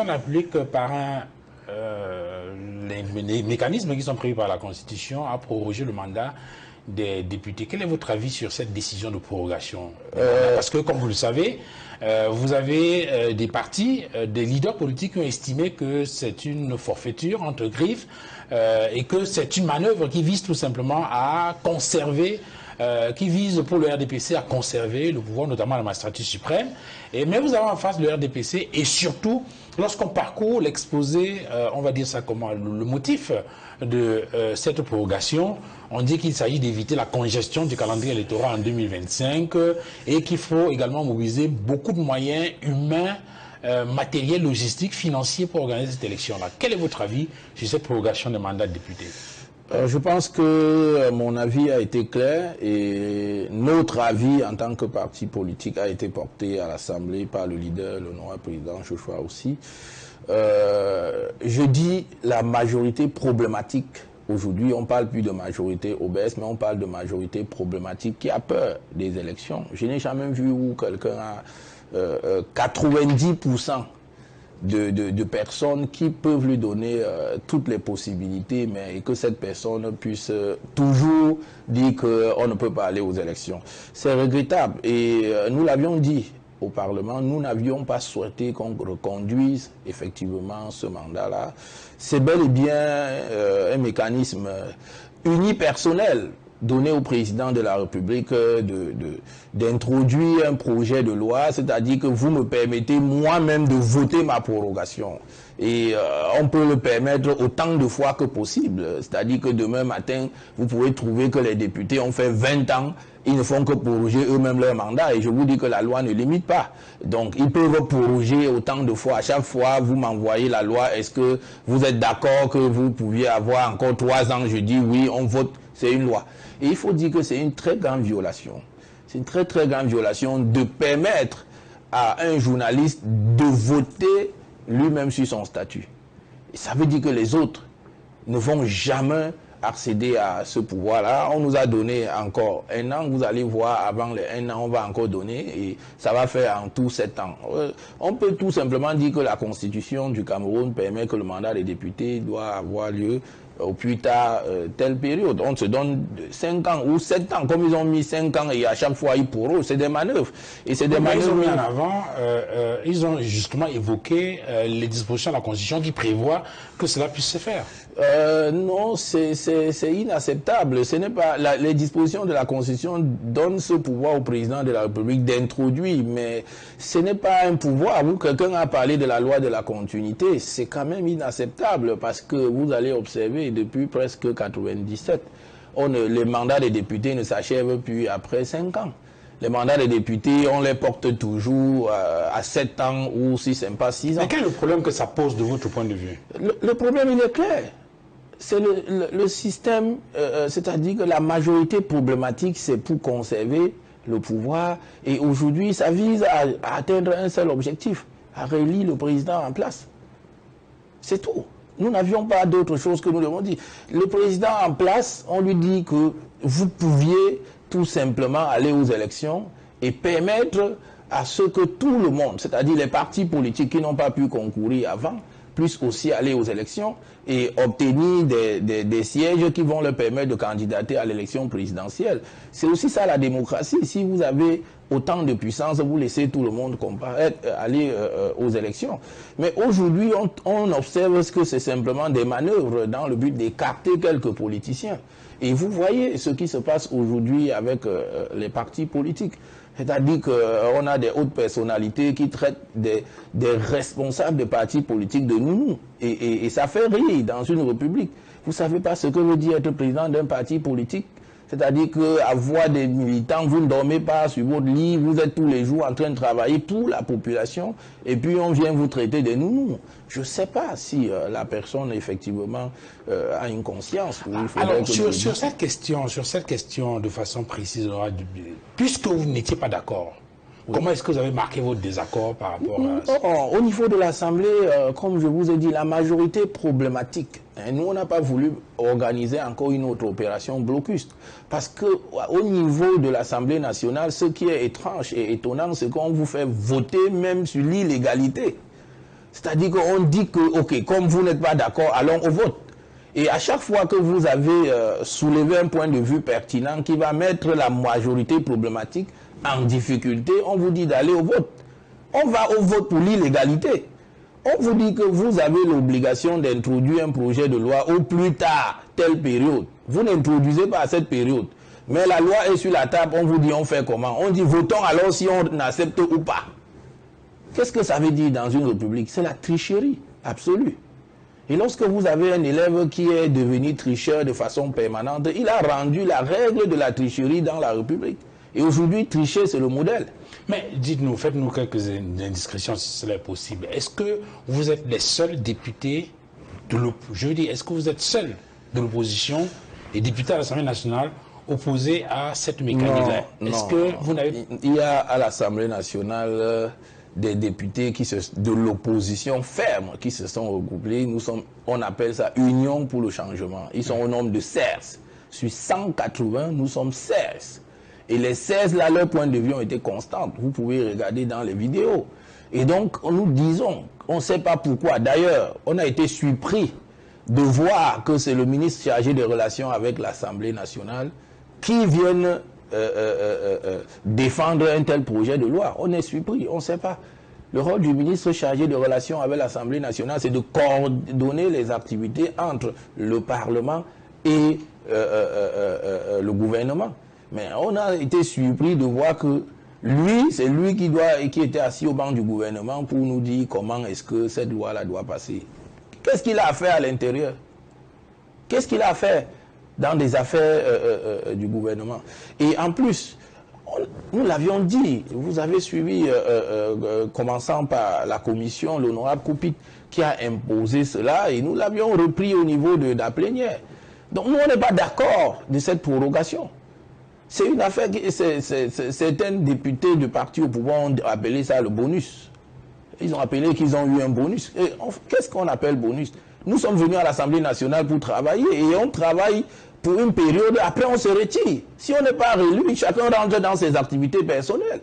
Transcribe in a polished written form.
On applique les mécanismes qui sont prévus par la Constitution à proroger le mandat des députés. Quel est votre avis sur cette décision de prorogation? Parce que, comme vous le savez, vous avez des partis, des leaders politiques qui ont estimé que c'est une forfaiture entre griffes et que c'est une manœuvre qui vise tout simplement à conserver qui vise pour le RDPC à conserver le pouvoir, notamment la magistrature suprême. Mais vous avez en face le RDPC et surtout, lorsqu'on parcourt l'exposé, on va dire ça comment, le motif de cette prorogation, on dit qu'il s'agit d'éviter la congestion du calendrier électoral en 2025 et qu'il faut également mobiliser beaucoup de moyens humains, matériels, logistiques, financiers pour organiser cette élection-là. Quel est votre avis sur cette prorogation de mandat de député? Je pense que mon avis a été clair et notre avis en tant que parti politique a été porté à l'Assemblée par le leader, l'honorable président Joshua aussi. Je dis la majorité problématique. Aujourd'hui, on ne parle plus de majorité obèse, mais on parle de majorité problématique qui a peur des élections. Je n'ai jamais vu où quelqu'un a 90% de personnes qui peuvent lui donner toutes les possibilités, mais que cette personne puisse toujours dire qu'on ne peut pas aller aux élections. C'est regrettable et nous l'avions dit au Parlement, nous n'avions pas souhaité qu'on reconduise effectivement ce mandat-là. C'est bel et bien un mécanisme unipersonnel donné au président de la République d'introduire un projet de loi, c'est-à-dire que vous me permettez moi-même de voter ma prorogation. Et on peut le permettre autant de fois que possible. C'est-à-dire que demain matin, vous pouvez trouver que les députés ont fait 20 ans, ils ne font que proroger eux-mêmes leur mandat. Et je vous dis que la loi ne limite pas. Donc, ils peuvent proroger autant de fois. À chaque fois, vous m'envoyez la loi. Est-ce que vous êtes d'accord que vous pouviez avoir encore 3 ans? Je dis oui, on vote. C'est une loi. Et il faut dire que c'est une très grande violation. C'est une très très grande violation de permettre à un journaliste de voter lui-même sur son statut. Et ça veut dire que les autres ne vont jamais accéder à ce pouvoir-là. On nous a donné encore 1 an. Vous allez voir, avant les 1 an, on va encore donner. Et ça va faire en tout 7 ans. On peut tout simplement dire que la Constitution du Cameroun permet que le mandat des députés doit avoir lieu au plus tard telle période. On se donne 5 ans ou 7 ans, comme ils ont mis 5 ans et à chaque fois ils pourront. C'est des manœuvres. Et c'est des manœuvres. Ils ont mis en avant, ils ont justement évoqué les dispositions de la Constitution qui prévoient que cela puisse se faire. Non, c'est inacceptable. Ce n'est pas les dispositions de la Constitution donnent ce pouvoir au président de la République d'introduire, mais ce n'est pas un pouvoir. Quelqu'un a parlé de la loi de la continuité, c'est quand même inacceptable parce que vous allez observer depuis presque 97, les mandats des députés ne s'achèvent plus après 5 ans. Les mandats des députés, on les porte toujours à 7 ans ou si ce n'est pas 6 ans. Mais quel est le problème que ça pose de votre point de vue? Le problème, il est clair. C'est le système, c'est-à-dire que la majorité problématique, c'est pour conserver le pouvoir. Et aujourd'hui, ça vise à atteindre un seul objectif, à réélire le président en place. C'est tout. Nous n'avions pas d'autre chose que nous devons dire. Le président en place, on lui dit que vous pouviez tout simplement aller aux élections et permettre à ce que tout le monde, c'est-à-dire les partis politiques qui n'ont pas pu concourir avant, puissent aussi aller aux élections et obtenir des sièges qui vont leur permettre de candidater à l'élection présidentielle. C'est aussi ça la démocratie. Si vous avez autant de puissance, vous laissez tout le monde aller aux élections. Mais aujourd'hui, on observe que c'est simplement des manœuvres dans le but d'écarter quelques politiciens. Et vous voyez ce qui se passe aujourd'hui avec les partis politiques. C'est-à-dire qu'on a des hautes personnalités qui traitent des responsables de partis politiques de nounous. Et ça fait rire dans une république. Vous ne savez pas ce que veut dire être président d'un parti politique? C'est-à-dire qu'avoir des militants, vous ne dormez pas sur votre lit, vous êtes tous les jours en train de travailler pour la population, et puis on vient vous traiter des nounous. Je ne sais pas si la personne, effectivement, a une conscience. Alors, sur cette question, de façon précise, puisque vous n'étiez pas d'accord, comment est-ce que vous avez marqué votre désaccord par rapport à ça? Au niveau de l'Assemblée, comme je vous ai dit, la majorité problématique. Nous, on n'a pas voulu organiser encore une autre opération blocus. Parce qu'au niveau de l'Assemblée nationale, ce qui est étrange et étonnant, c'est qu'on vous fait voter même sur l'illégalité. C'est-à-dire qu'on dit que, ok, comme vous n'êtes pas d'accord, allons au vote. Et à chaque fois que vous avez soulevé un point de vue pertinent qui va mettre la majorité problématique en difficulté, on vous dit d'aller au vote. On va au vote pour l'illégalité. On vous dit que vous avez l'obligation d'introduire un projet de loi au plus tard, telle période. Vous n'introduisez pas à cette période. Mais la loi est sur la table, on vous dit on fait comment? On dit votons alors si on accepte ou pas. Qu'est-ce que ça veut dire dans une république? C'est la tricherie absolue. Et lorsque vous avez un élève qui est devenu tricheur de façon permanente, il a rendu la règle de la tricherie dans la république. Et aujourd'hui, tricher, c'est le modèle. Mais dites-nous, faites-nous quelques indiscrétions si cela est possible. Est-ce que vous êtes les seuls députés de l'opposition? Je veux dire, est-ce que vous êtes seuls de l'opposition et députés à l'Assemblée nationale opposés à cette mécanique-là? Est-ce que vous n'avez... Il y a à l'Assemblée nationale des députés de l'opposition ferme qui se sont regroupés. On appelle ça Union pour le changement. Ils sont au nombre de 16. Sur 180, nous sommes 16. Et les 16, là, leurs points de vue ont été constants. Vous pouvez regarder dans les vidéos. Et donc, nous disons, on ne sait pas pourquoi. D'ailleurs, on a été surpris de voir que c'est le ministre chargé des relations avec l'Assemblée nationale qui vienne défendre un tel projet de loi. On est surpris, on ne sait pas. Le rôle du ministre chargé de relations avec l'Assemblée nationale, c'est de coordonner les activités entre le Parlement et le gouvernement. Mais on a été surpris de voir que lui, c'est lui qui était assis au banc du gouvernement pour nous dire comment est-ce que cette loi-là doit passer. Qu'est-ce qu'il a à faire à l'intérieur? Qu'est-ce qu'il a à faire dans des affaires du gouvernement? Et en plus, nous l'avions dit, vous avez suivi, commençant par la commission, l'honorable Koupit, qui a imposé cela, et nous l'avions repris au niveau de la plénière. Donc nous, on n'est pas d'accord de cette prorogation. C'est une affaire, certains députés de parti au pouvoir ont appelé ça le bonus. Ils ont appelé qu'ils ont eu un bonus. Qu'est-ce qu'on appelle bonus? Nous sommes venus à l'Assemblée nationale pour travailler et on travaille pour une période, après on se retire. Si on n'est pas réélu, chacun rentre dans ses activités personnelles.